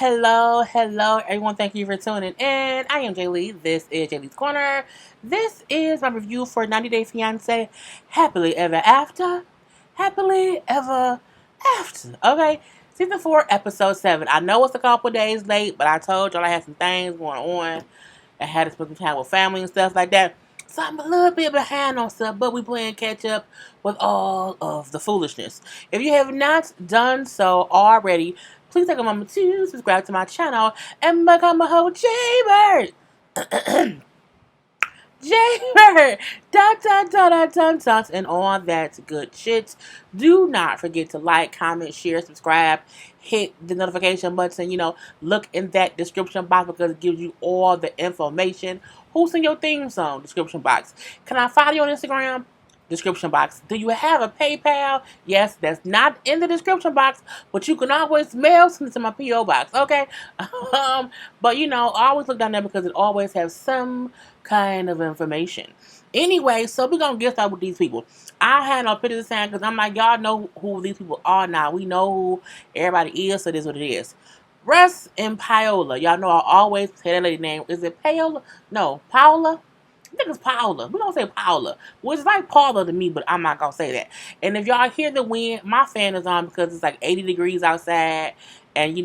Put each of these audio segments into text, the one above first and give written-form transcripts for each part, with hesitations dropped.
hello, everyone. Thank you for tuning in. I am Jay Lee. This is Jay Lee's Corner. This is my review for 90 Day Fiance Happily Ever After. Happily Ever After. Okay, Season 4, Episode 7. I know it's a couple days late, but I told y'all I had some things going on. I had to spend some time with family and stuff like that. So I'm a little bit behind on stuff, but we playing catch up with all of the foolishness. If you have not done so already, please take a moment to subscribe to my channel and become a whole Jaybird. Jaybird! Dun dun dun dun dun dun and all that good shit. Do not forget to like, comment, share, subscribe, hit the notification button. Look in that description box because it gives you all the information. Who's in your theme song? Description box. Can I follow you on Instagram? Description box. Do you have a PayPal? Yes, that's not in the description box, but you can always mail something to my PO box. Okay, but always look down there because it always has some kind of information. Anyway, so we're gonna get started with these people. I had no pictures of time because I'm like, y'all know who these people are now. We know who everybody is, so this is what it is. Russ and Paola. Y'all know I always say that lady name. Is it Paola? No, Paola. I think it's Paola. We don't say Paola. Well, it's like Paula to me, but I'm not going to say that. And if y'all hear the wind, my fan is on because it's like 80 degrees outside. And,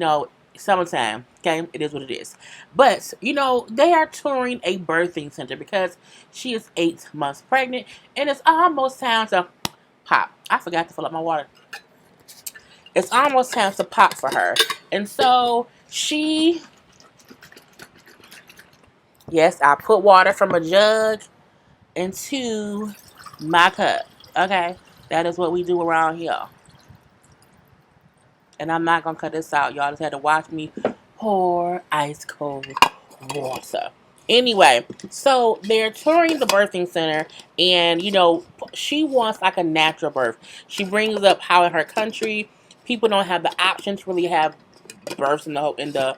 summertime. Okay? It is what it is. But, they are touring a birthing center because she is 8 months pregnant. And it's almost time to pop. I forgot to fill up my water. It's almost time to pop for her. And so yes, I put water from a jug into my cup. Okay? That is what we do around here. And I'm not going to cut this out. Y'all just had to watch me pour ice cold water. Anyway, so they're touring the birthing center, and, she wants like a natural birth. She brings up how in her country, people don't have the option to really have births in the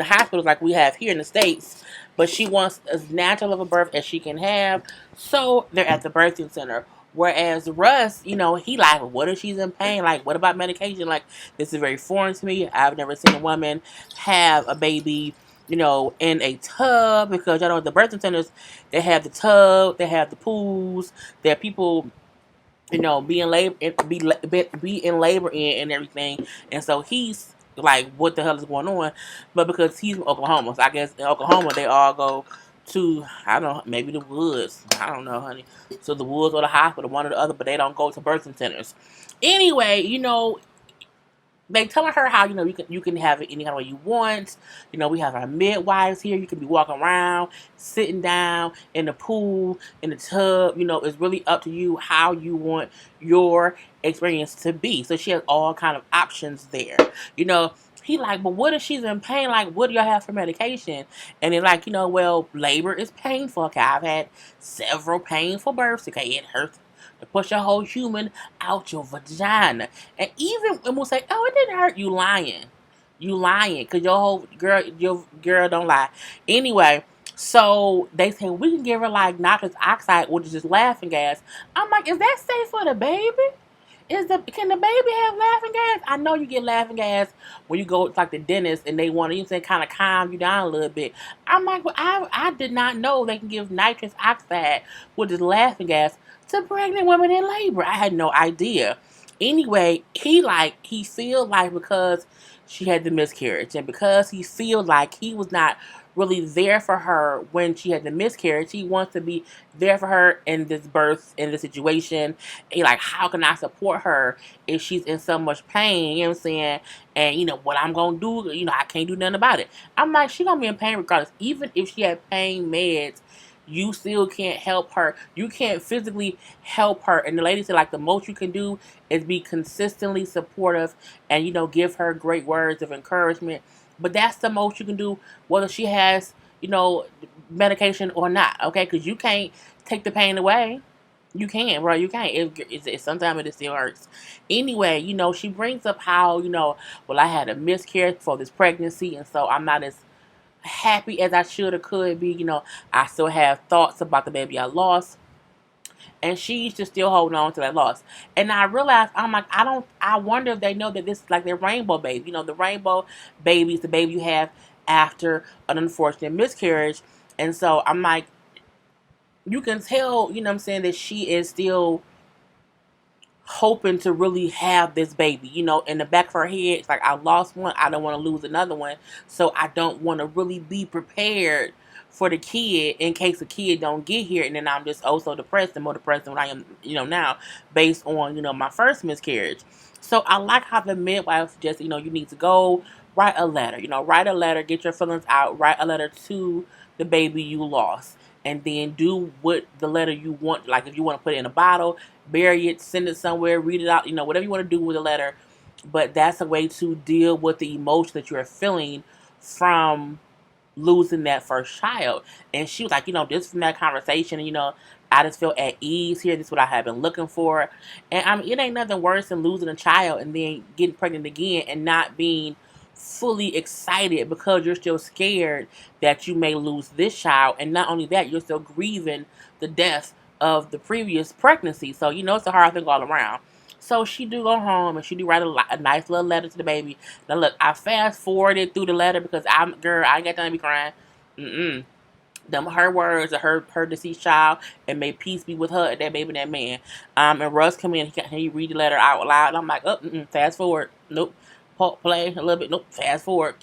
hospitals like we have here in the States, but she wants as natural of a birth as she can have, so they're at the birthing center. Whereas Russ, he like, what if she's in pain? Like, what about medication? Like, this is very foreign to me. I've never seen a woman have a baby, in a tub, because y'all know the birthing centers, they have the tub, they have the pools, there are people, be in labor, be in labor and everything, and so he's like, what the hell is going on? But because he's from Oklahoma, so I guess in Oklahoma they all go to, I don't know, maybe the woods. I don't know, honey. So the woods or the hospital, one or the other, but they don't go to birthing centers. Anyway, they telling her how, you can have it any kind of way you want. We have our midwives here. You can be walking around, sitting down in the pool, in the tub. It's really up to you how you want your experience to be. So she has all kind of options there. He like, but what if she's in pain? Like, what do y'all have for medication? And they're like, well, labor is painful. Okay, I've had several painful births. Okay, it hurts to push a whole human out your vagina. And even when we'll say, oh, it didn't hurt, you lying. You lying, because your girl don't lie. Anyway, so they say we can give her like nitrous oxide, which is just laughing gas. I'm like, is that safe for the baby? Can the baby have laughing gas? I know you get laughing gas when you go to like the dentist and they want to kind of calm you down a little bit. I'm like, well, I did not know they can give nitrous oxide, which is laughing gas, to pregnant women in labor. I had no idea. Anyway, he feel like because she had the miscarriage and because he feel like he was not really there for her when she had the miscarriage, he wants to be there for her in this birth, in this situation. He like, how can I support her if she's in so much pain? You know what I'm saying? And what I'm gonna do, I can't do nothing about it. I'm like, she gonna be in pain regardless. Even if she had pain meds, you still can't help her. You can't physically help her. And the lady said, like, the most you can do is be consistently supportive and, give her great words of encouragement. But that's the most you can do, whether she has, medication or not, okay? Because you can't take the pain away. You can't, bro. You can't. Sometimes it still hurts. Anyway, she brings up how, well, I had a miscarriage for this pregnancy, and so I'm not as happy as I should or could be. I still have thoughts about the baby I lost. and she's just still holding on to that loss. And I realized, I'm like, I wonder if they know that this is like their rainbow baby. The rainbow baby is the baby you have after an unfortunate miscarriage. And so I'm like, you can tell, what I'm saying, that she is still hoping to really have this baby. In the back of her head, it's like, I lost one, I don't want to lose another one, so I don't want to really be prepared for the kid in case the kid don't get here, and then I'm just so depressed, and more depressed than what I am, now, based on, my first miscarriage. So I like how the midwife suggests, you need to go write a letter, get your feelings out, write a letter to the baby you lost, and then do what the letter you want, like if you want to put it in a bottle, bury it, send it somewhere, read it out, whatever you want to do with a letter. But that's a way to deal with the emotion that you're feeling from losing that first child. And she was like, just from that conversation, I just feel at ease here. This is what I have been looking for. And I mean, it ain't nothing worse than losing a child and then getting pregnant again and not being fully excited because you're still scared that you may lose this child. And not only that, you're still grieving the death of the previous pregnancy. So, it's a hard thing all around. So she do go home and she do write a nice little letter to the baby. Now look, I fast forwarded through the letter because I ain't got time to be crying. Them her words of her deceased child, and may peace be with her and that baby and that man. And Russ come in, he read the letter out loud, and I'm like, fast forward. Nope. Play a little bit. Nope. Fast forward.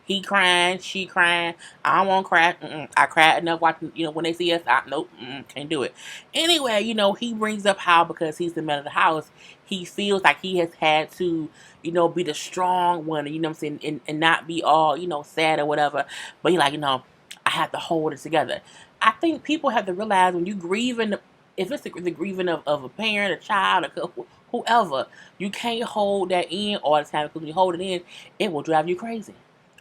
He crying, she crying. I don't want to cry. I cried enough watching. When they see us, nope. Can't do it. Anyway, he brings up how because he's the man of the house, he feels like he has had to, be the strong one. You know what I'm saying, and not be all sad or whatever. But he like I have to hold it together. I think people have to realize when you grieving, if it's the grieving of a parent, a child, whoever, you can't hold that in all the time because when you hold it in, it will drive you crazy.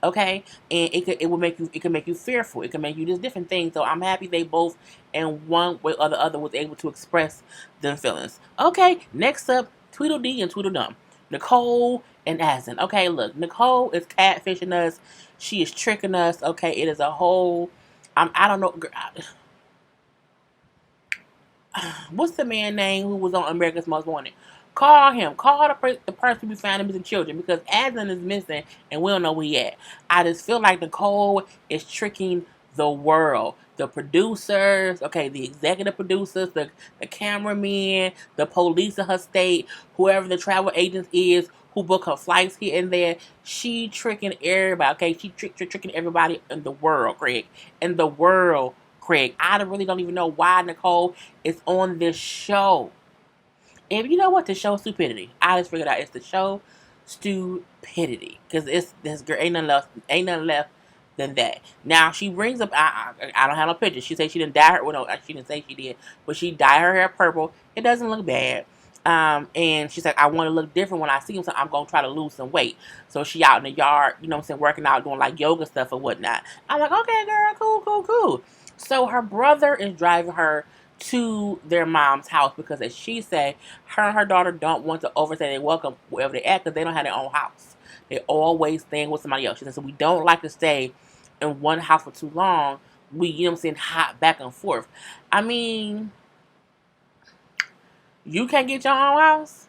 Okay, and it can make you fearful. It can make you just different things. So I'm happy they both, in one way or the other, was able to express them feelings. Okay, next up, Tweedledee and Tweedledum, Nicole and Azan. Okay, look, Nicole is catfishing us. She is tricking us. Okay, it is a whole. I don't know. What's the man name who was on America's Most Wanted? Call him. Call the person we found him missing children because Azan is missing and we don't know where he at. I just feel like Nicole is tricking the world. The producers, okay, the executive producers, the cameramen, the police in her state, whoever the travel agent is who book her flights here and there. She tricking everybody, okay? She tricking everybody in the world, Craig. In the world, Craig. I really don't even know why Nicole is on this show. And you know what? The show stupidity. I just figured out it's the show stupidity. Because it's this girl ain't nothing left than that. Now she brings up I don't have no picture. She said she didn't dye her well no, she didn't say she did, but she dyed her hair purple. It doesn't look bad. And she's like, I want to look different when I see him, so I'm gonna try to lose some weight. So she out in the yard, working out, doing like yoga stuff or whatnot. I'm like, okay, girl, cool. So her brother is driving her to their mom's house because, as she said, her and her daughter don't want to overstay their welcome wherever they at because they don't have their own house. They always staying with somebody else. She said, so we don't like to stay in one house for too long. We, hop back and forth. I mean, you can't get your own house.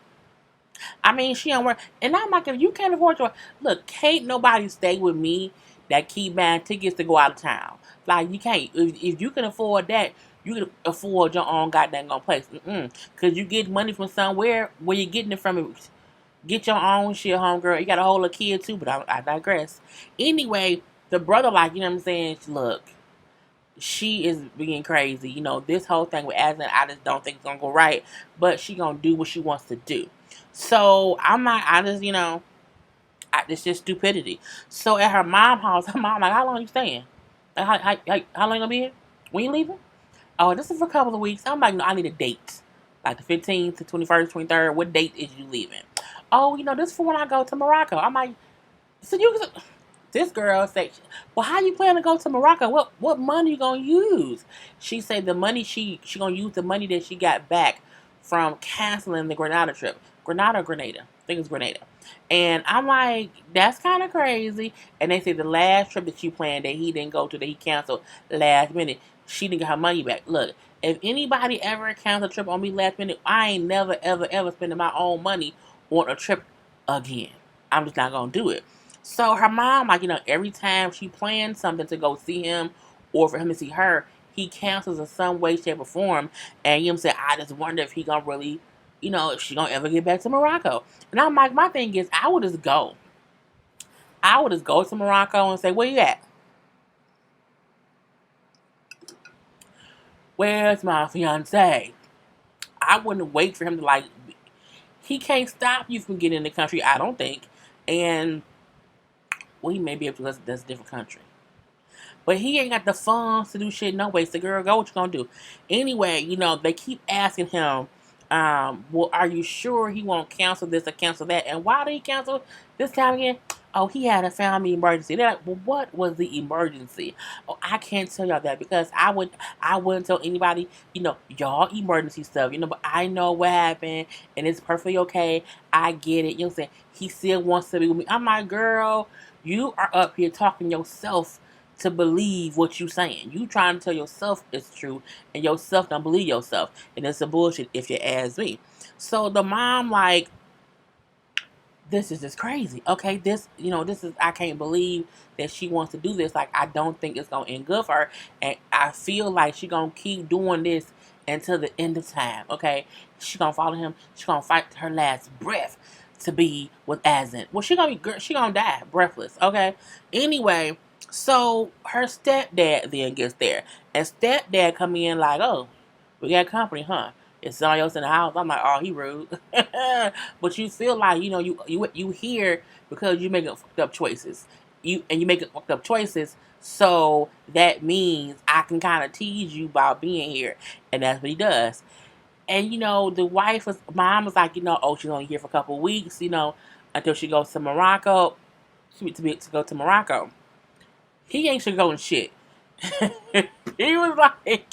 I mean, she don't work. And I'm like, if you can't afford your... Look, can't nobody stay with me that keep buying tickets to go out of town. Like, you can't. If you can afford that, you can afford your own goddamn place. Because you get money from somewhere where you're getting it from. Get your own shit, homegirl. You got a whole little kid, too, but I digress. Anyway, the brother, like, you know what I'm saying? Look, she is being crazy. This whole thing with Azan, I just don't think it's going to go right. But she going to do what she wants to do. So, I'm like, it's just stupidity. So, at her mom's house, her mom like, how long you staying? Like, how long you going to be here? When you leaving? Oh, this is for a couple of weeks. I'm like, no, I need a date. Like the 15th, the 21st, 23rd. What date is you leaving? Oh, this is for when I go to Morocco. I'm like, so this girl said, well, how you plan to go to Morocco? What money you gonna use? She said the money she gonna use the money that she got back from canceling the Grenada trip. Grenada or Grenada? I think it's Grenada. And I'm like, that's kind of crazy. And they said the last trip that she planned that he didn't go to, that he canceled last minute, she didn't get her money back. Look, If anybody ever cancels a trip on me last minute, I ain't never, ever, ever spending my own money on a trip again. I'm just not going to do it. So her mom, like, every time she plans something to go see him or for him to see her, he cancels in some way, shape, or form. And I just wonder if he going to really, if she going to ever get back to Morocco. And I'm like, my thing is, I would just go. I would just go to Morocco and say, where you at? Where's my fiance? I wouldn't wait for him to he can't stop you from getting in the country, I don't think. And, well, he may be able to, that's a different country. But he ain't got the funds to do shit no way. So, girl, go what you gonna do. Anyway, they keep asking him, well, are you sure he won't cancel this or cancel that? And why did he cancel this time again? Oh, he had a family emergency. They're like, well, what was the emergency? Oh, I can't tell y'all that because I wouldn't tell anybody, y'all emergency stuff, but I know what happened and it's perfectly okay. I get it. He still wants to be with me. I'm like, girl, you are up here talking yourself to believe what you saying. You trying to tell yourself it's true and yourself don't believe yourself. And it's a bullshit if you ask me. So the mom this is just crazy. Okay, this is, I can't believe that she wants to do this. Like, I don't think it's going to end good for her. And I feel like she going to keep doing this until the end of time. Okay, she going to follow him. She going to fight her last breath to be with Azan. Well, she going to die breathless. Okay, anyway, so her stepdad then gets there. And stepdad come in like, oh, we got company, huh? It's somebody else in the house. I'm like, oh, he rude. But you feel like, you hear because you making fucked up choices. You making fucked up choices, so that means I can kind of tease you about being here. And that's what he does. And, the mom was like, oh, she's only here for a couple of weeks, until she goes to Morocco. To go to Morocco. He ain't should go and shit. he was like,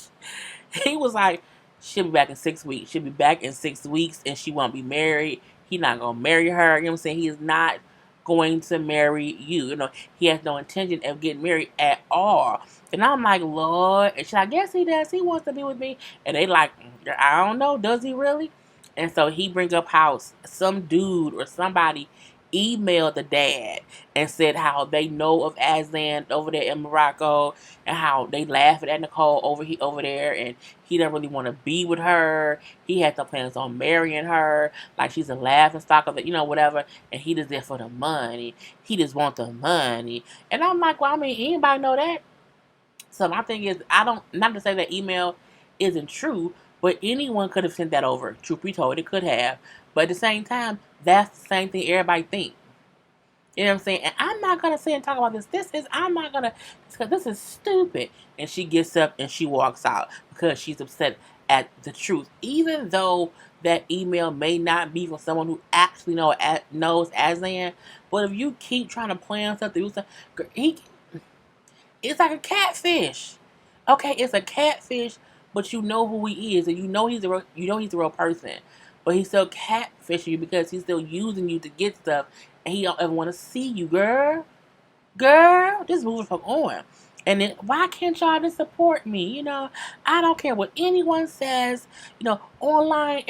he was like, she'll be back in 6 weeks. She'll be back in 6 weeks and she won't be married. He's not going to marry her. You know what I'm saying? He is not going to marry you. He has no intention of getting married at all. And I'm like, Lord. And she's like, yes, he does. He wants to be with me. And they like, I don't know. Does he really? And so he brings up how some dude or somebody emailed the dad and said how they know of Azan over there in Morocco and how they laughing at Nicole over there and he doesn't really want to be with her. He had no plans on marrying her. Like she's a laughing stock of it, whatever. And he just there for the money. He just want the money. And I'm like, well, I mean, anybody know that? So my thing is, not to say that email isn't true, but anyone could have sent that over. Truth be told, it could have. But at the same time, that's the same thing everybody think. You know what I'm saying? And I'm not going to sit and talk about this. I'm not going to, because this is stupid. And she gets up and she walks out because she's upset at the truth. Even though that email may not be from someone who actually knows Azan, but if you keep trying to plan something, it's like a catfish. Okay, it's a catfish, but you know who he is, and he's a real person. But he's still catfishing you because he's still using you to get stuff, and he don't ever want to see you, girl. Girl, just moving from on. And then why can't y'all just support me? I don't care what anyone says. Online,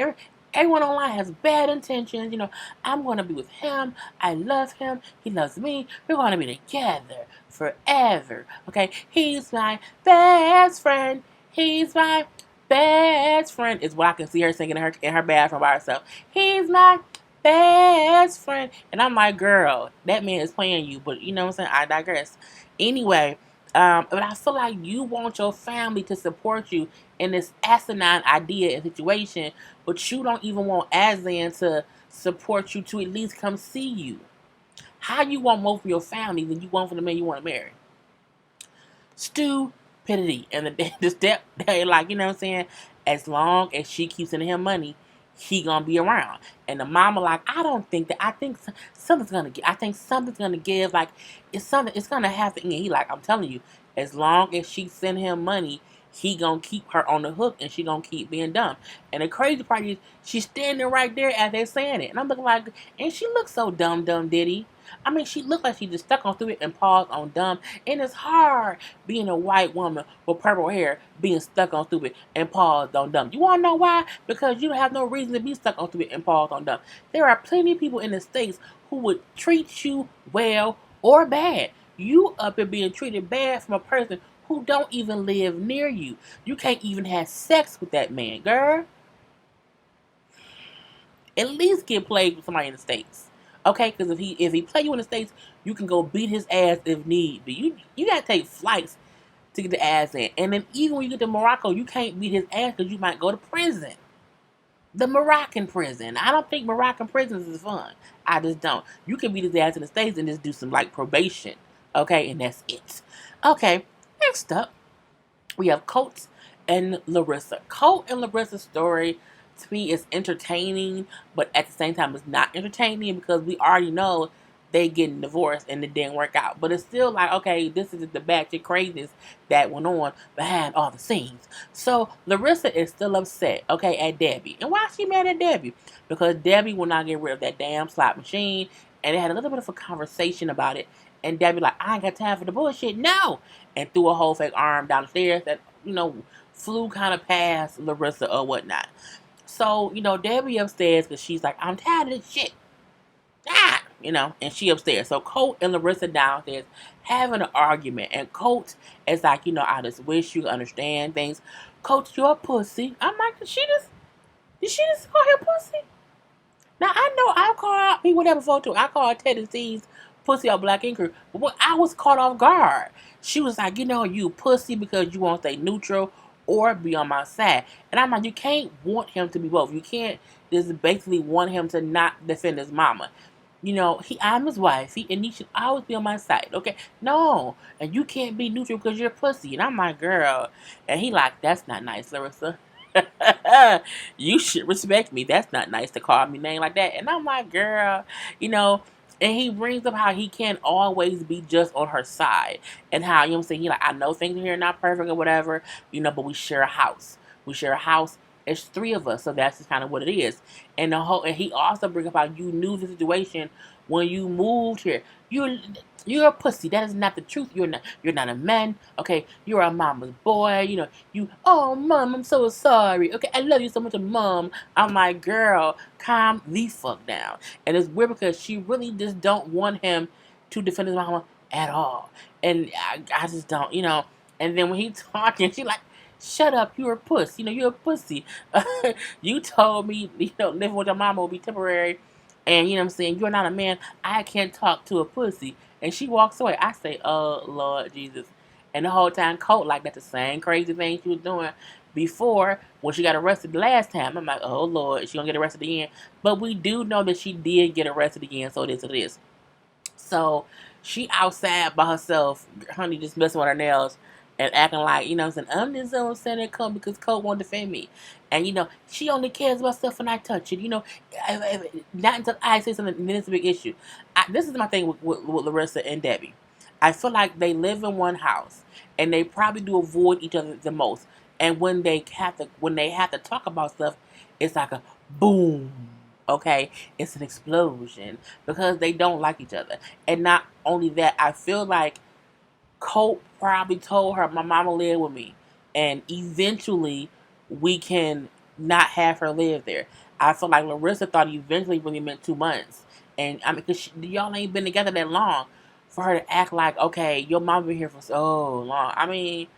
everyone online has bad intentions. I'm going to be with him. I love him. He loves me. We're going to be together forever. Okay? He's my best friend. He's my best friend. Is what I can see her singing in her bathroom by herself. He's my best friend. And I'm like, girl, that man is playing you. But you know what I'm saying? I digress. Anyway, but I feel like you want your family to support you in this asinine idea and situation, but you don't even want Azan to support you to at least come see you. How you want more from your family than you want from the man you want to marry? Stupidity. And the step, they like, you know what I'm saying? As long as she keeps sending him money, he gonna be around. And the mama like, I think something's gonna give. I think something's gonna give. Like, it's gonna happen. And he like, I'm telling you, as long as she send him money, he gonna keep her on the hook and she gonna keep being dumb. And the crazy part is she's standing right there as they're saying it. And I'm looking like, and she looks so dumb, Diddy. I mean, she looked like she just stuck on through it and paused on dumb. And it's hard being a white woman with purple hair being stuck on through it and paused on dumb. You wanna know why? Because you don't have no reason to be stuck on through it and paused on dumb. There are plenty of people in the States who would treat you well or bad. You up and being treated bad from a person who don't even live near you. You can't even have sex with that man, girl. At least get played with somebody in the States. Okay, because if he play you in the States, you can go beat his ass if need be. You gotta take flights to get the ass in. And then even when you get to Morocco, you can't beat his ass because you might go to prison. The Moroccan prison. I don't think Moroccan prisons is fun. I just don't. You can beat his ass in the States and just do some like probation. Okay, and that's it. Okay, next up, we have Colt and Larissa. Colt and Larissa's story to me is entertaining, but at the same time it's not entertaining because we already know they getting divorced and it didn't work out. But it's still like, okay, this is the batshit craziness that went on behind all the scenes. So Larissa is still upset, okay, at Debbie. And why is she mad at Debbie? Because Debbie will not get rid of that damn slot machine. And they had a little bit of a conversation about it. And Debbie like, I ain't got time for the bullshit. No! And threw a whole fake arm down the stairs that, flew kind of past Larissa or whatnot. So, Debbie upstairs because she's like, I'm tired of this shit. And she upstairs. So Colt and Larissa downstairs having an argument. And Colt is like, I just wish you understand things. Colt, you're a pussy. I'm like, did she just call him pussy? Now, I know I called people that before too. I called Teddy C's pussy on Black Ink Crew. But when I was caught off guard, she was like, you pussy because you won't stay neutral or be on my side. And I'm like, you can't want him to be both. You can't just basically want him to not defend his mama. I'm his wife, and he should always be on my side, okay? No, and you can't be neutral because you're a pussy. And I'm like, girl. And he like, that's not nice, Larissa. You should respect me. That's not nice to call me name like that. And I'm like, girl, and he brings up how he can't always be just on her side. And how, he like, I know things here are not perfect or whatever, but we share a house. We share a house. It's three of us, so that's just kind of what it is. And he also brings up how you knew the situation when you moved here. You're a pussy. That is not the truth. You're not a man. Okay, you're a mama's boy. Oh mom, I'm so sorry. Okay, I love you so much, mom. I'm like, girl, calm the fuck down. And it's weird because she really just don't want him to defend his mama at all. And I just don't, And then when he talking, she like, shut up, you're a puss. You're a pussy. You told me, living with your mama will be temporary. And, what I'm saying, you're not a man. I can't talk to a pussy. And she walks away. I say, oh, Lord Jesus. And the whole time, Colt, like, that's the same crazy thing she was doing before when she got arrested the last time. I'm like, oh, Lord, she gonna get arrested again. But we do know that she did get arrested again, so it is what it is. So she outside by herself, honey, just messing with her nails and acting like, saying, I'm just saying it come because Colt won't defend me. And, she only cares about stuff when I touch it. Not until I say something, then it's a big issue. This is my thing with Larissa and Debbie. I feel like they live in one house and they probably do avoid each other the most. And when they have to talk about stuff, it's like a boom. Okay, it's an explosion because they don't like each other. And not only that, I feel like Colt probably told her, my mama live with me. And eventually, we can not have her live there. I feel like Larissa thought eventually really meant 2 months. And I mean, because y'all ain't been together that long for her to act like, okay, your mama been here for so long. I mean,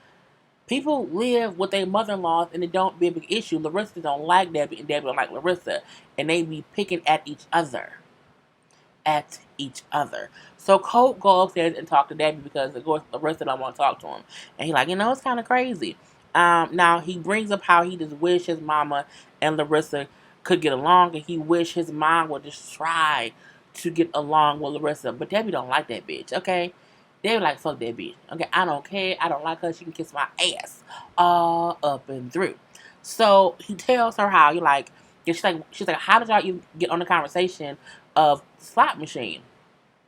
people live with their mother-in-laws and it don't be a big issue. Larissa don't like Debbie and Debbie don't like Larissa. And they be picking at each other. So Colt go upstairs and talk to Debbie because of course Larissa don't want to talk to him. And he's like, it's kind of crazy. Now he brings up how he just wish his mama and Larissa could get along and he wish his mom would just try to get along with Larissa. But Debbie don't like that bitch, okay? Debbie like, fuck that bitch. Okay, I don't care. I don't like her. She can kiss my ass all up and through. So he tells her how she's like, how did y'all even get on the conversation of slot machine?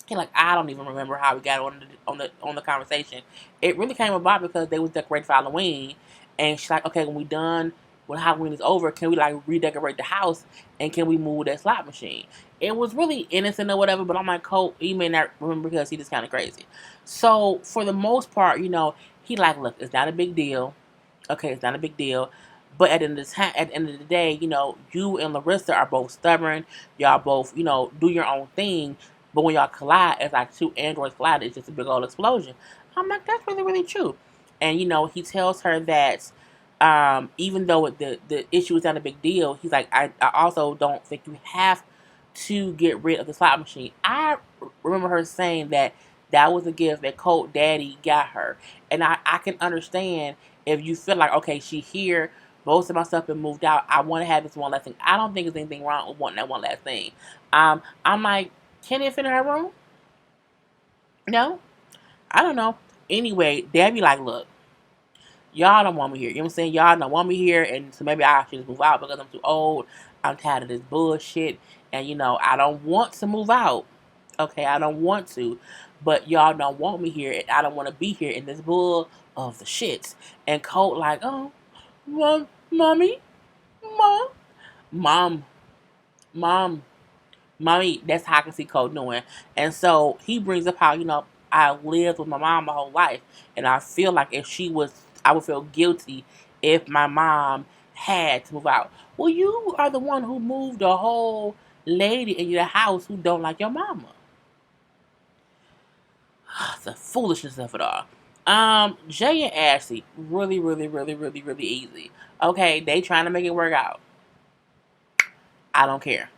He like, I don't even remember how we got on the conversation. It really came about because they was decorated for Halloween, And she's like, okay, when we done, when Halloween is over, can we like redecorate the house and can we move that slot machine? It was really innocent or whatever, but I'm like, Colt, he may not remember because he just kind of crazy. So for the most part, he like, look, it's not a big deal. Okay, it's not a big deal. But at the end of the time, at the end of the day, you and Larissa are both stubborn. Y'all both, do your own thing. But when y'all collide, it's like two androids collide. It's just a big old explosion. I'm like, that's really, really true. And he tells her that even though the issue is not a big deal, he's like, I also don't think you have to get rid of the slot machine. I remember her saying that was a gift that Colt Daddy got her, and I can understand if you feel like, okay, she here, most of my stuff been moved out. I want to have this one last thing. I don't think there's anything wrong with wanting that one last thing. I'm like, can it fit in her room? No, I don't know. Anyway, Debbie like, look, y'all don't want me here. You know what I'm saying? Y'all don't want me here, and so maybe I should just move out because I'm too old. I'm tired of this bullshit, and I don't want to move out. Okay, I don't want to, but y'all don't want me here, and I don't want to be here in this bull of the shits. And Colt like, oh, mommy, mom, mom, mom. Mommy, that's how I can see Cole doing. And so he brings up how, I lived with my mom my whole life. And I feel like I would feel guilty if my mom had to move out. Well, you are the one who moved a whole lady in your house who don't like your mama. The foolishness of it all. Jay and Ashley, really, really, really, really, really easy. Okay, they trying to make it work out. I don't care.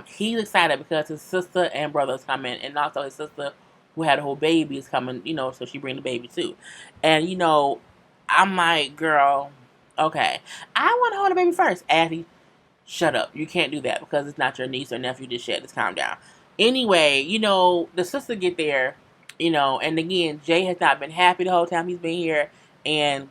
He's excited because his sister and brother's coming, and also his sister who had a whole baby is coming, so she bring the baby too. And I'm like, girl, okay. I want to hold the baby first. Addie, shut up. You can't do that because it's not your niece or nephew. Just shit. Just calm down. Anyway, the sister get there, and again, Jay has not been happy the whole time he's been here, and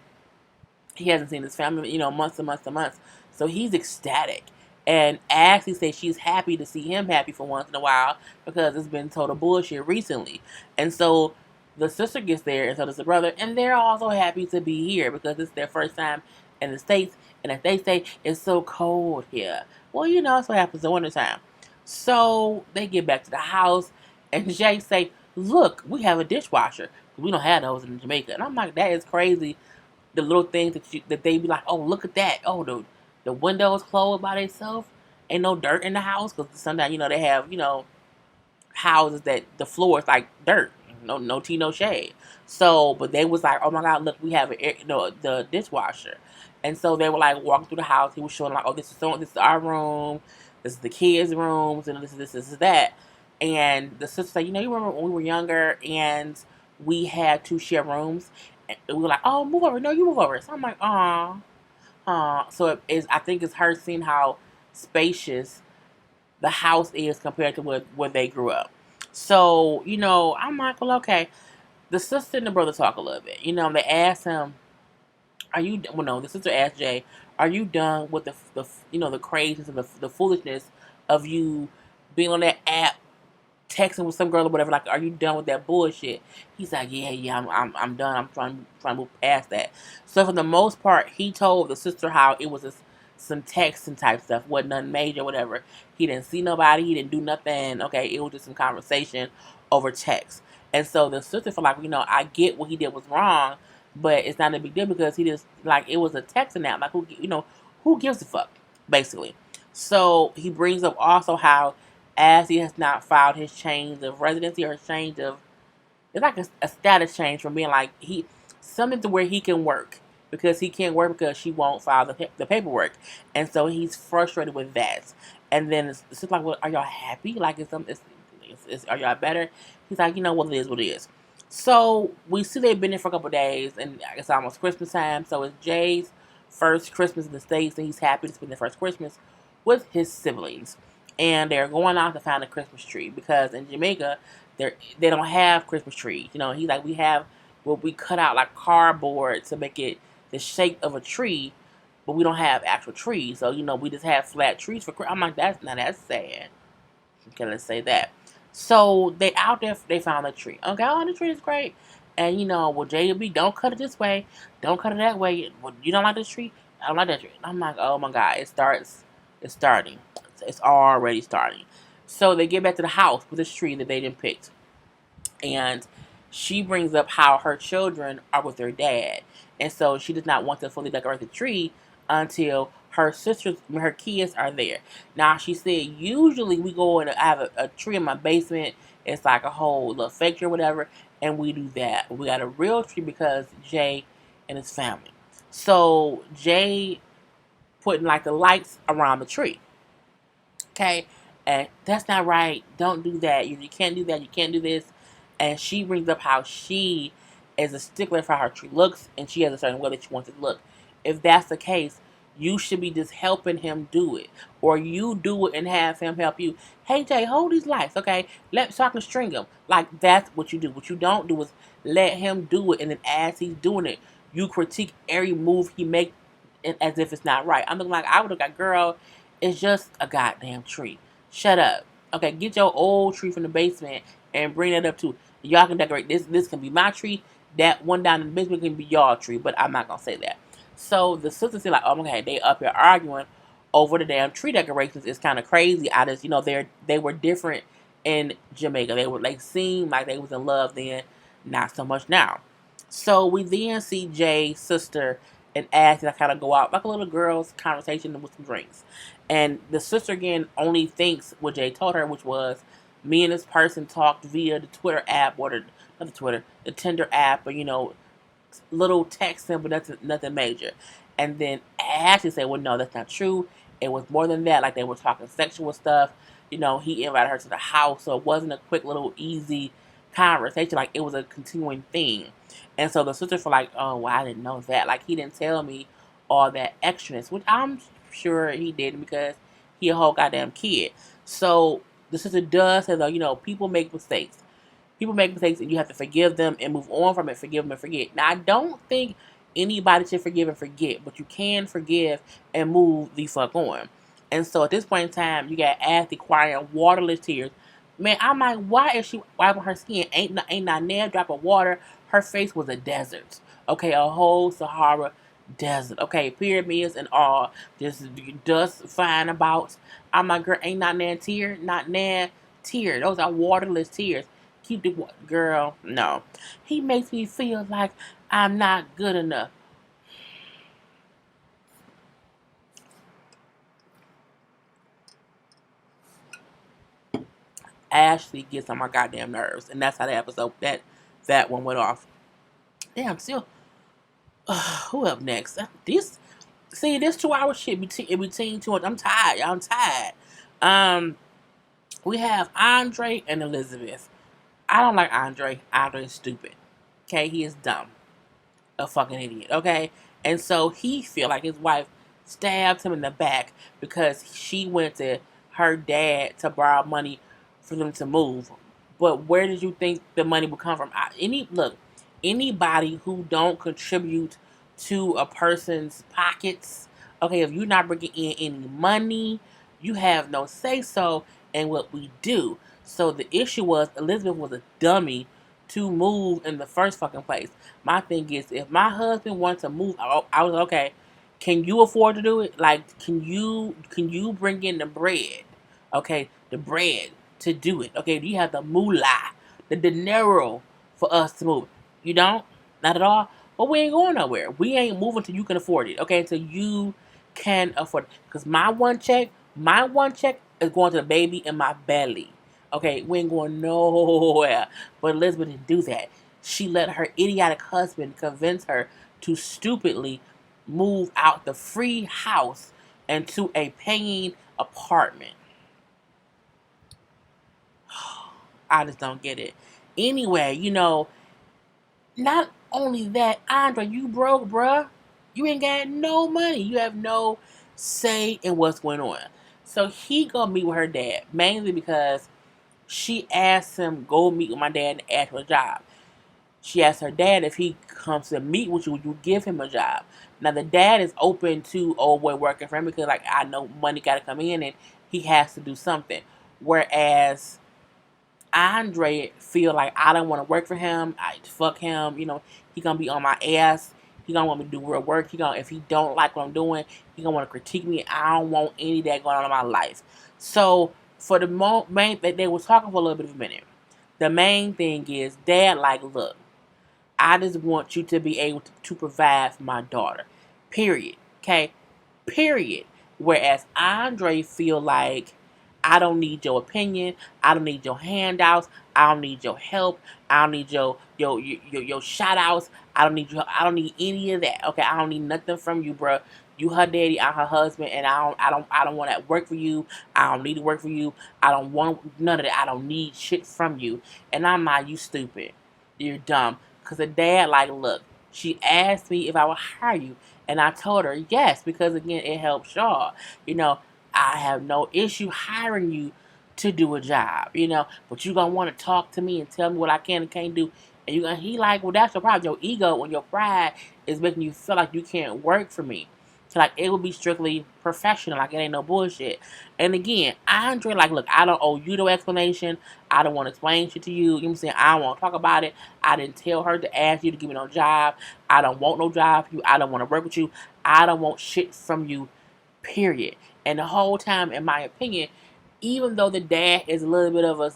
he hasn't seen his family, months and months and months. So he's ecstatic. And Ashley says she's happy to see him happy for once in a while because it's been total bullshit recently. And so the sister gets there, and so does the brother, and they're also happy to be here because it's their first time in the States. And as they say, it's so cold here. Well, that's what happens in wintertime. So they get back to the house, and Jay say, look, we have a dishwasher. We don't have those in Jamaica. And I'm like, that is crazy, the little things that they be like, oh, look at that. Oh, the windows closed by themselves. Ain't no dirt in the house because sometimes they have houses that the floor is like dirt, no tea, no shade. So, but they was like, oh my god, look, we have the dishwasher, and so they were like walking through the house. He was showing like, oh, this is our room, this is the kids' rooms, and this is that. And the sister said, you remember when we were younger and we had to share rooms, and we were like, oh, move over, no, you move over. So I'm like, so it is. I think it's her seeing how spacious the house is compared to where they grew up. So, I'm like, well, okay. The sister and the brother talk a little bit. They ask him, are you, well, no, the sister asked Jay, are you done with the craziness and the foolishness of you being on that app texting with some girl or whatever, like, are you done with that bullshit? He's like, yeah, I'm done. I'm trying to move past that. So for the most part, he told the sister how it was some texting type stuff, wasn't nothing major, whatever. He didn't see nobody, he didn't do nothing. Okay, it was just some conversation over text. And so the sister felt like, I get what he did was wrong, but it's not a big deal because he just, like, it was a texting app. Like, who gives a fuck, basically. So he brings up also how, as he has not filed his change of residency or his change of, it's like a status change from being like something to where he can work because he can't work because she won't file the paperwork, and so he's frustrated with that. And then it's just like, well, are y'all happy? Like, are y'all better? He's like, what it is, what it is. So we see they've been there for a couple of days, and it's almost Christmas time. So it's Jay's first Christmas in the States, and he's happy to spend the first Christmas with his siblings. And they're going out to find a Christmas tree because in Jamaica they don't have Christmas trees. He's like, we have what we cut out like cardboard to make it the shape of a tree, but we don't have actual trees. So we just have flat trees for. I'm like, that's sad. Okay, let's say that. So they out there, they found a tree. Okay, oh, the tree is great. And well, JB, don't cut it this way, don't cut it that way. Well, you don't like this tree? I don't like that tree. I'm like, oh my god, it's starting, it's already starting. So they get back to the house with this tree that they didn't pick, and she brings up how her children are with their dad, and so she does not want to fully decorate the tree until her sisters, her kids are there. Now she said usually we go and I have a tree in my basement. It's like a whole little fake tree or whatever, and we do that. We got a real tree because Jay and his family. So Jay putting like the lights around the tree. Okay, and that's not right. Don't do that. You can't do that. You can't do this. And she brings up how she is a stickler for how her tree looks, and she has a certain way that she wants it to look. If that's the case, you should be just helping him do it, or you do it and have him help you. Hey Jay, hold these lights, okay? So I can string them. Like that's what you do. What you don't do is let him do it, and then as he's doing it, you critique every move he makes as if it's not right. I'm looking like I would have got girl. It's just a goddamn tree. Shut up. Okay, get your old tree from the basement and bring that up too. Y'all can decorate this. This can be my tree. That one down in the basement can be y'all tree, but I'm not gonna say that. So the sisters say like, oh my god, they up here arguing over the damn tree decorations. It's kind of crazy. I just, they were different in Jamaica. They would like seem like they was in love then, not so much now. So we then see Jay's sister and Ash that kind of go out like a little girls' conversation with some drinks. And the sister again only thinks what Jay told her, which was me and this person talked via the Twitter app or not the Twitter, the Tinder app, or little texting, but nothing major. And then Ashley said, well, no, that's not true. It was more than that. Like they were talking sexual stuff. He invited her to the house, so it wasn't a quick little easy conversation. Like it was a continuing thing. And so the sisters were like, oh, well, I didn't know that. Like he didn't tell me all that extraness, which I'm sure he didn't because he a whole goddamn kid. So the sister does say, though, people make mistakes. People make mistakes and you have to forgive them and move on from it. Forgive them and forget. Now, I don't think anybody should forgive and forget, but you can forgive and move the fuck on. And so at this point in time, you got Ashley crying waterless tears. Man, I'm like, why is she wiping her skin? Ain't not near drop of water. Her face was a desert. Okay, a whole Sahara desert. Okay, pyramids and all. Just dust flying about. I'm like, girl, ain't not near tear. Not near tear. Those are waterless tears. Keep the girl. No, he makes me feel like I'm not good enough. Ashley gets on my goddamn nerves, and that's how the episode that one went off. Damn, still. Who up next? This 2 hour shit between two. I'm tired. I'm tired. Um, we have Andrei and Elizabeth. I don't like Andrei. Andrei is stupid. Okay, he is dumb. A fucking idiot, okay? And so he feel like his wife stabbed him in the back because she went to her dad to borrow money for them to move. But where did you think the money would come from? Anybody who don't contribute to a person's pockets, okay, if you're not bringing in any money, you have no say so in what we do. So the issue was Elizabeth was a dummy to move in the first fucking place. My thing is, if my husband wants to move, I was okay. Can you afford to do it? Like, can you bring in the bread? Okay, the bread to do it. Okay, do you have the moolah, the dinero for us to move? You don't, not at all. Well, we ain't going nowhere. We ain't moving till you can afford it. Okay, until you can afford it. Because my one check is going to the baby in my belly. Okay, we ain't going nowhere. But Elizabeth didn't do that. She let her idiotic husband convince her to stupidly move out the free house into a paying apartment. I just don't get it. Anyway, not only that, Andre, you broke, bruh. You ain't got no money. You have no say in what's going on. So he gonna meet with her dad, mainly because she asked him go meet with my dad and ask for a job. She asked her dad if he comes to meet with you, would you give him a job? Now the dad is open to old boy working for him because like I know money gotta come in and he has to do something. Whereas Andre feel like I don't want to work for him. I fuck him. He gonna be on my ass. He gonna want me to do real work. If he don't like what I'm doing, he gonna want to critique me. I don't want any of that going on in my life. So for the main, they was talking for a little bit of a minute. The main thing is, Dad, like, look, I just want you to be able to provide for my daughter. Period. Okay? Period. Whereas Andre feel like I don't need your opinion. I don't need your handouts. I don't need your help. I don't need your shout outs. I don't need any of that. Okay, I don't need nothing from you, bro. You her daddy, I'm her husband, and I don't want to work for you. I don't need to work for you. I don't want none of that. I don't need shit from you. And I'm like, you stupid. You're dumb. Cause the dad like, look, she asked me if I would hire you. And I told her yes, because again, it helps y'all. I have no issue hiring you to do a job, but you gonna want to talk to me and tell me what I can and can't do. And he like, well, that's your problem. Your ego and your pride is making you feel like you can't work for me. So like, it would be strictly professional. Like, it ain't no bullshit. And again, Andre like, look, I don't owe you no explanation. I don't want to explain shit to you. You know what I'm saying? I don't want to talk about it. I didn't tell her to ask you to give me no job. I don't want no job from you. I don't want to work with you. I don't want shit from you, period. And the whole time, in my opinion, even though the dad is a little bit of a,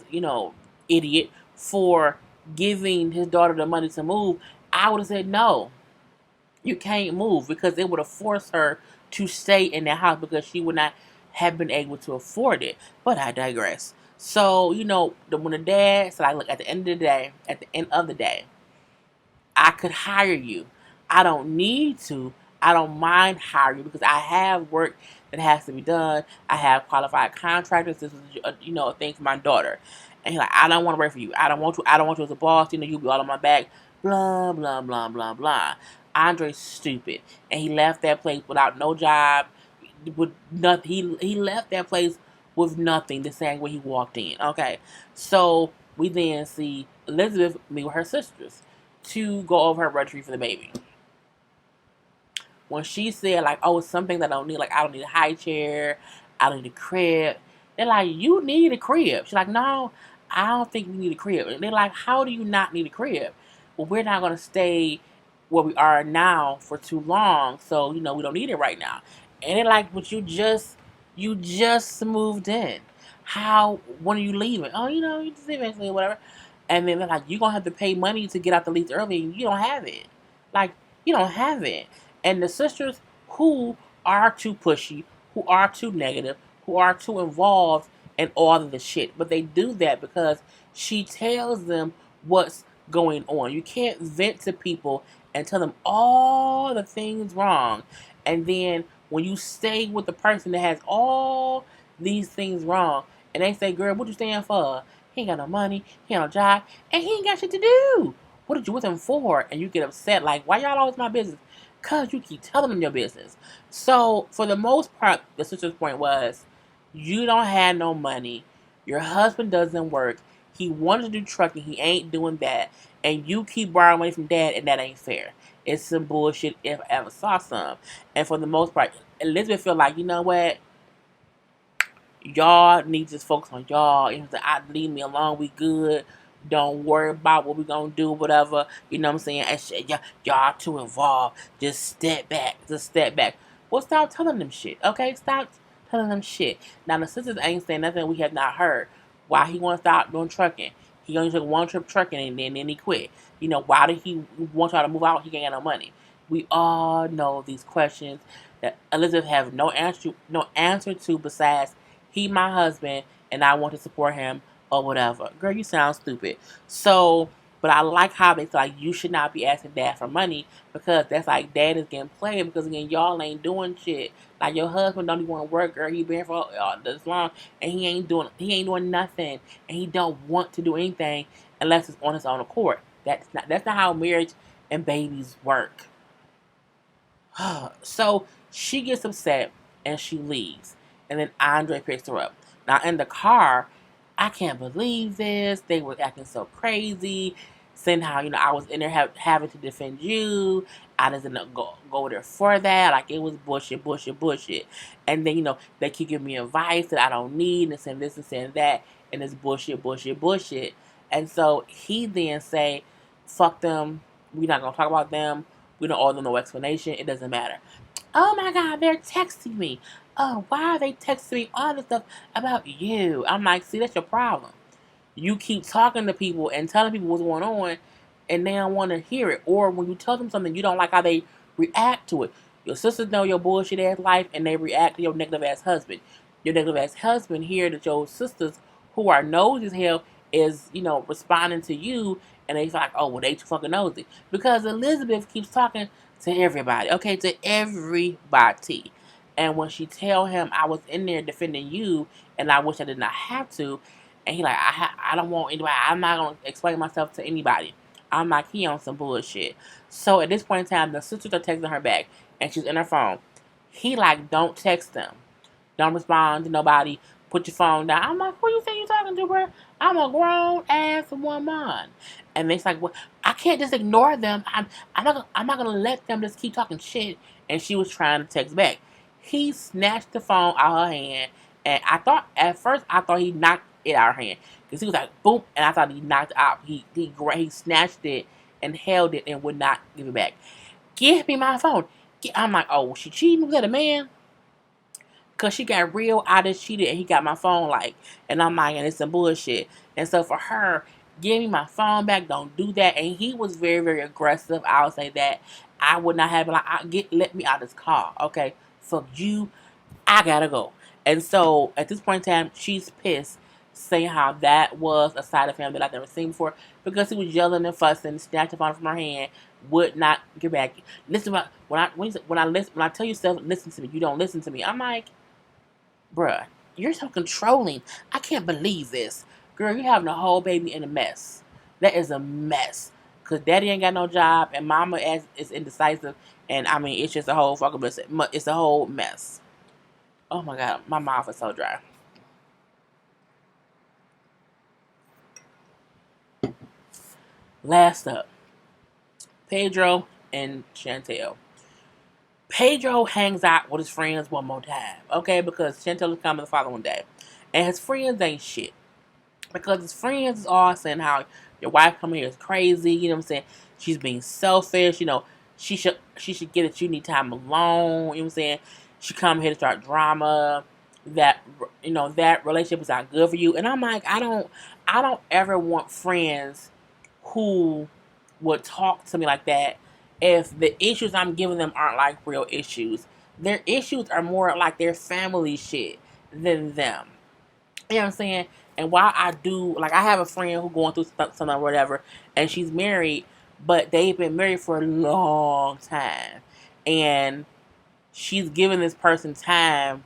idiot for giving his daughter the money to move, I would have said, no, you can't move, because it would have forced her to stay in that house because she would not have been able to afford it. But I digress. So, when the dad said, like, look, at the end of the day, I could hire you. I don't need to. I don't mind hiring you because I have work that has to be done. I have qualified contractors. This is a thing for my daughter. And he's like, I don't want to work for you. I don't want you. I don't want you as a boss. You'll be all on my back. Blah blah blah blah blah. Andre's stupid, and he left that place without no job, with nothing. He left that place with nothing. The same way he walked in. Okay, so we then see Elizabeth meet with her sisters to go over her registry for the baby. When she said, like, oh, it's something that I don't need, like, I don't need a high chair, I don't need a crib. They're like, you need a crib. She's like, no, I don't think we need a crib. And they're like, how do you not need a crib? Well, we're not going to stay where we are now for too long, so, we don't need it right now. And they're like, but you just moved in. When are you leaving? Oh, you just eventually, whatever. And then they're like, you're going to have to pay money to get out the lease early, and you don't have it. Like, you don't have it. And the sisters who are too pushy, who are too negative, who are too involved in all of the shit. But they do that because she tells them what's going on. You can't vent to people and tell them all the things wrong. And then when you stay with the person that has all these things wrong, and they say, girl, what you stand for? He ain't got no money, he ain't got no job, and he ain't got shit to do. What did you with him for? And you get upset, like, why y'all always my business? Because you keep telling them your business. So, for the most part, the sister's point was, you don't have no money, your husband doesn't work, he wanted to do trucking, he ain't doing that, and you keep borrowing money from dad, and that ain't fair. It's some bullshit if I ever saw some. And for the most part, Elizabeth feel like, you know what? Y'all need to just focus on y'all. Leave me alone. We good. Don't worry about what we gonna do, whatever. You know what I'm saying? And shit, y'all too involved. Just step back. Just step back. Well, stop telling them shit. Okay, stop telling them shit. Now the sisters ain't saying nothing we have not heard. Why he want to stop doing trucking? He only took one trip trucking and then he quit. Why did he want y'all to move out? He ain't got no money. We all know these questions that Elizabeth have no answer to besides he my husband and I want to support him or whatever. Girl, you sound stupid. So, but I like how they say, like, you should not be asking dad for money because that's like dad is getting played because again y'all ain't doing shit. Like your husband don't even want to work, girl. He been for this long and he ain't doing nothing and he don't want to do anything unless it's on his own accord. That's not how marriage and babies work. So she gets upset and she leaves. And then Andre picks her up. Now in the car, I can't believe this. They were acting so crazy. Saying how, I was in there having to defend you. I didn't go there for that. Like it was bullshit, bullshit, bullshit. And then, they keep giving me advice that I don't need and saying this and saying that. and it's bullshit, bullshit, bullshit. And so he then say, fuck them, we're not gonna talk about them, we don't owe them no explanation, it doesn't matter. Oh my god, they're texting me. Oh, why are they texting me all this stuff about you? I'm like, see, that's your problem. You keep talking to people and telling people what's going on, and they don't want to hear it. Or when you tell them something, you don't like how they react to it. Your sisters know your bullshit ass life, and they react to your negative ass husband. Your negative ass husband hear that your sisters, who are nosy as hell, is responding to you, and they feel like, oh well, they too fucking nosy because Elizabeth keeps talking to everybody, okay, to everybody. And when she tell him, I was in there defending you, and I wish I did not have to, and he like, I don't want anybody. I'm not gonna explain myself to anybody. I'm like, he on some bullshit. So at this point in time, the sisters are texting her back, and she's in her phone. He like, don't text them. Don't respond to nobody. Put your phone down. I'm like, who you think you talking to, bro? I'm a grown ass woman. And they's like, well, I can't just ignore them. I'm not gonna let them just keep talking shit. And she was trying to text back. He snatched the phone out of her hand, and at first I thought he knocked it out of her hand because he was like boom, and I thought he knocked it out. He snatched it and held it and would not give it back. Give me my phone. I'm like, oh, was she cheating? Was that a man? Cause she got real out of cheated and he got my phone and I'm like, and it's some bullshit. And so for her, give me my phone back, don't do that. And he was very, very aggressive. I'll say that. I would not have it let me out of this car. Okay. Fuck you. I gotta go. And so at this point in time, she's pissed, saying how that was a side of him that I've never seen before. Because he was yelling and fussing, snatched the phone from her hand, would not get back. Listen, when I tell you stuff, listen to me. You don't listen to me. I'm like, bruh, you're so controlling. I can't believe this. Girl, you're having a whole baby in a mess. That is a mess. Because daddy ain't got no job and mama is indecisive. And I mean, it's just a whole fucking mess. It's a whole mess. Oh my god, my mouth is so dry. Last up, Pedro and Chantel. Pedro hangs out with his friends one more time, okay? Because Chantel is coming the following day. And his friends ain't shit. Because his friends is all saying how your wife coming here is crazy, you know what I'm saying? She's being selfish, she should get that you need time alone, you know what I'm saying? She come here to start drama, that that relationship is not good for you. And I'm like, I don't ever want friends who would talk to me like that if the issues I'm giving them aren't like real issues. Their issues are more like their family shit than them. You know what I'm saying? And while I do, like, I have a friend who going through something or whatever, and she's married, but they've been married for a long time, and she's giving this person time,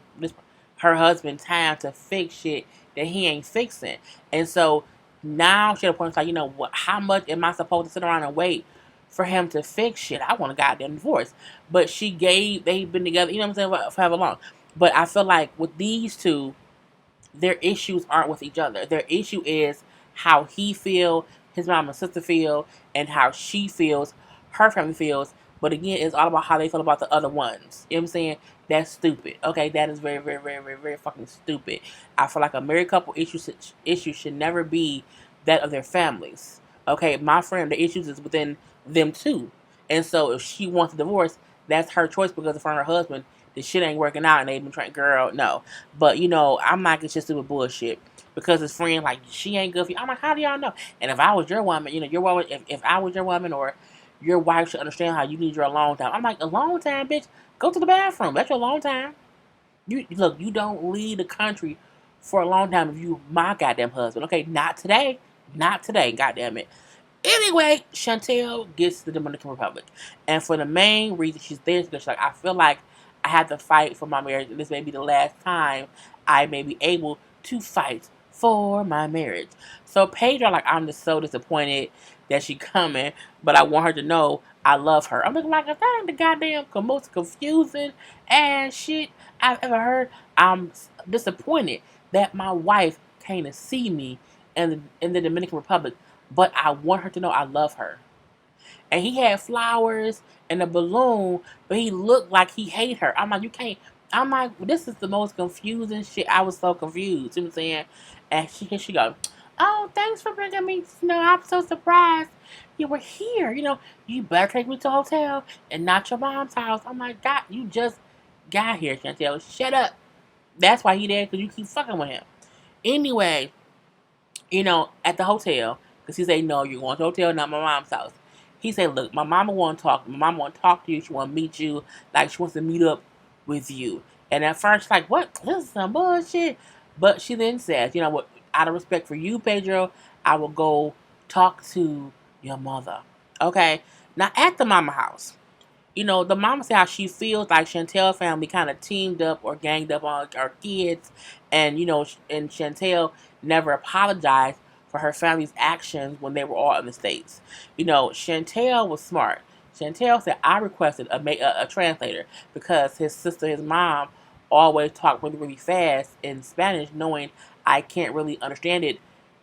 her husband time to fix shit that he ain't fixing, and so now she at a point like, you know what? How much am I supposed to sit around and wait for him to fix shit? I want a goddamn divorce. But they've been together, you know what I'm saying, for however long. But I feel like with these two, their issues aren't with each other. Their issue is how he feel, his mom and sister feel, and how she feels, her family feels. But again, it's all about how they feel about the other ones. You know what I'm saying? That's stupid. Okay, that is very, very, very, very, very fucking stupid. I feel like a married couple issue should never be that of their families. Okay, my friend, the issues is within them too. And so if she wants a divorce, that's her choice because of her husband. The shit ain't working out and they've been trying, girl, no. But I'm not just stupid bullshit because his friend like she ain't good for you. I'm like, how do y'all know? And if I was your woman, your woman, if I was your woman or your wife should understand how you need your alone time. I'm like, alone time, bitch. Go to the bathroom. That's your alone time. You look, you don't leave the country for a long time if you my goddamn husband. Okay, not today. Not today, goddamn it. Anyway, Chantel gets to the Dominican Republic. And for the main reason she's there is because she's like, I feel like I have to fight for my marriage. And this may be the last time I may be able to fight for my marriage. So Pedro, like, I'm just so disappointed that she coming. But I want her to know I love her. I'm looking like, if that ain't the goddamn most confusing ass shit I've ever heard, I'm disappointed that my wife came to see me in the Dominican Republic, but I want her to know I love her. And he had flowers and a balloon, but he looked like he hate her. I'm like, you can't I'm like, this is the most confusing shit. I was so confused. You know what I'm saying? And she go, oh, thanks for bringing me. I'm so surprised you were here. You better take me to a hotel and not your mom's house. I'm like, God, you just got here, Chantel. Shut up. That's why he there, because you keep fucking with him. Anyway, at the hotel, because he said, no, you're going to the hotel, not my mom's house. He said, look, my mama want to talk. My mama want to talk to you. She want to meet you. Like, she wants to meet up with you. And at first, she's like, what? This is some bullshit. But she then says, you know what? Out of respect for you, Pedro, I will go talk to your mother. Okay? Now, at the mama house, the mama said how she feels like Chantel family kind of teamed up or ganged up on her kids, and Chantel never apologized for her family's actions when they were all in the States. Chantel was smart. Chantel said, I requested a translator because his mom, always talked really, really fast in Spanish, knowing I can't really understand it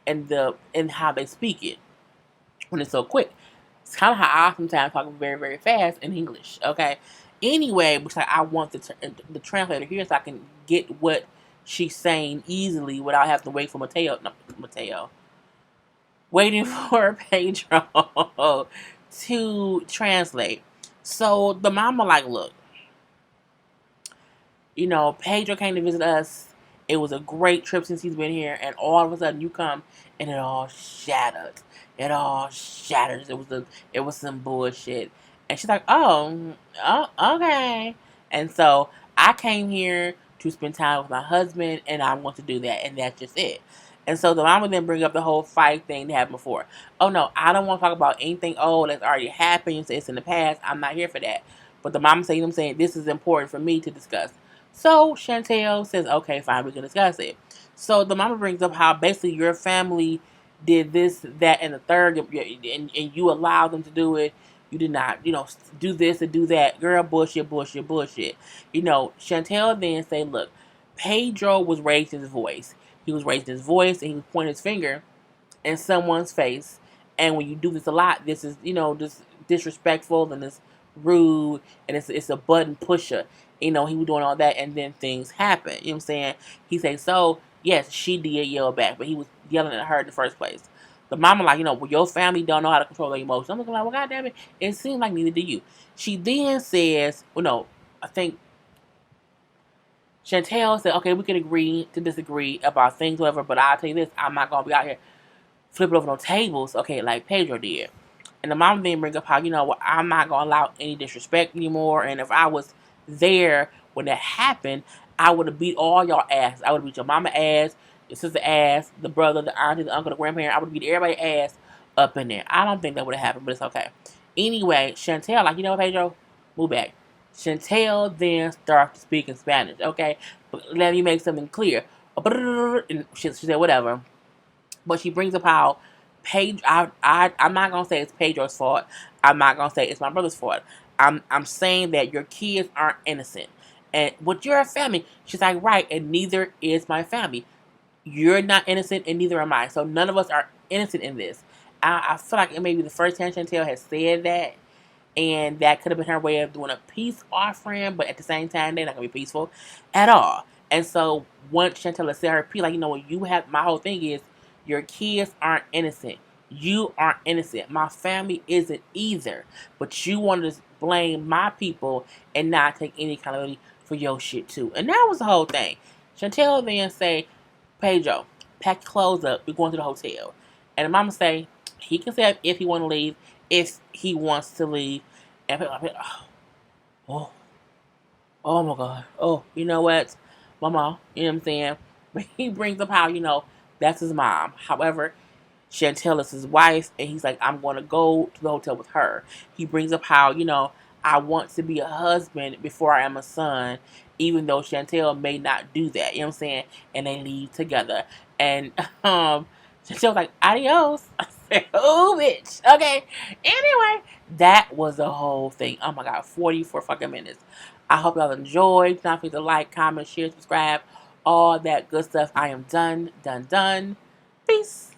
in how they speak it when it's so quick. It's kind of how I sometimes talk very, very fast in English. Okay. Anyway, because I want the translator here so I can get what she's saying easily without having to wait for Mateo. Waiting for Pedro to translate. So the mama like, look, Pedro came to visit us. It was a great trip since he's been here, and all of a sudden you come and it all shattered. It all shatters. It was some bullshit. And she's like, oh, okay. And so I came here to spend time with my husband, and I want to do that, and that's just it. And so the mama then bring up the whole fight thing that happened before. Oh no, I don't want to talk about anything old that's already happened. It's in the past. I'm not here for that. But the mama saying, this is important for me to discuss. So Chantel says, okay, fine, we can discuss it. So the mama brings up how basically your family did this, that, and the third, and you allowed them to do it. You did not, do this and do that. Girl, bullshit, bullshit, bullshit. Chantel then say, look, Pedro was raising his voice. He was raising his voice and he was pointing his finger in someone's face. And when you do this a lot, this is, just disrespectful and it's rude and it's a button pusher. He was doing all that and then things happen. You know what I'm saying? He said, so, yes, she did yell back, but he was yelling at her in the first place. The mama like, well, your family don't know how to control their emotions. I'm looking like, well, goddamn it seems like neither do you. She then says, well, no, I think Chantel said, okay, we can agree to disagree about things, whatever, but I'll tell you this, I'm not going to be out here flipping over no tables, okay, like Pedro did. And the mom then bring up how, I'm not going to allow any disrespect anymore. And if I was there when that happened, I would have beat all y'all ass. I would have beat your mama ass, your sister ass, the brother, the auntie, the uncle, the grandparent. I would have beat everybody ass up in there. I don't think that would have happened, but it's okay. Anyway, Chantel, like, what, Pedro? Move back. Chantel then starts to speak in Spanish, okay? But let me make something clear. And she said, whatever. But she brings up how I'm not gonna say it's Pedro's fault. I'm not gonna say it's my brother's fault. I'm saying that your kids aren't innocent. And what you're a family, she's like, right, and neither is my family. You're not innocent and neither am I. So none of us are innocent in this. I feel like it may be the first time Chantel has said that. And that could have been her way of doing a peace offering, but at the same time, they're not going to be peaceful at all. And so once Chantel said her piece, like, what you have, my whole thing is, your kids aren't innocent. You aren't innocent. My family isn't either. But you want to blame my people and not take any accountability for your shit too. And that was the whole thing. Chantel then say, Pedro, pack your clothes up. We're going to the hotel. And the mama say, he can say if he want to leave, if he wants to leave. And oh, oh my God. Oh, you know what? Mama, you know what I'm saying? But he brings up how, that's his mom. However, Chantel is his wife, and he's like, I'm going to go to the hotel with her. He brings up how, I want to be a husband before I am a son, even though Chantel may not do that. You know what I'm saying? And they leave together. And Chantel's like, adios. I said, oh, bitch. Okay. Anyway, that was the whole thing. Oh, my God. 44 fucking minutes. I hope y'all enjoyed. Don't forget to like, comment, share, subscribe. All that good stuff. I am done. Peace.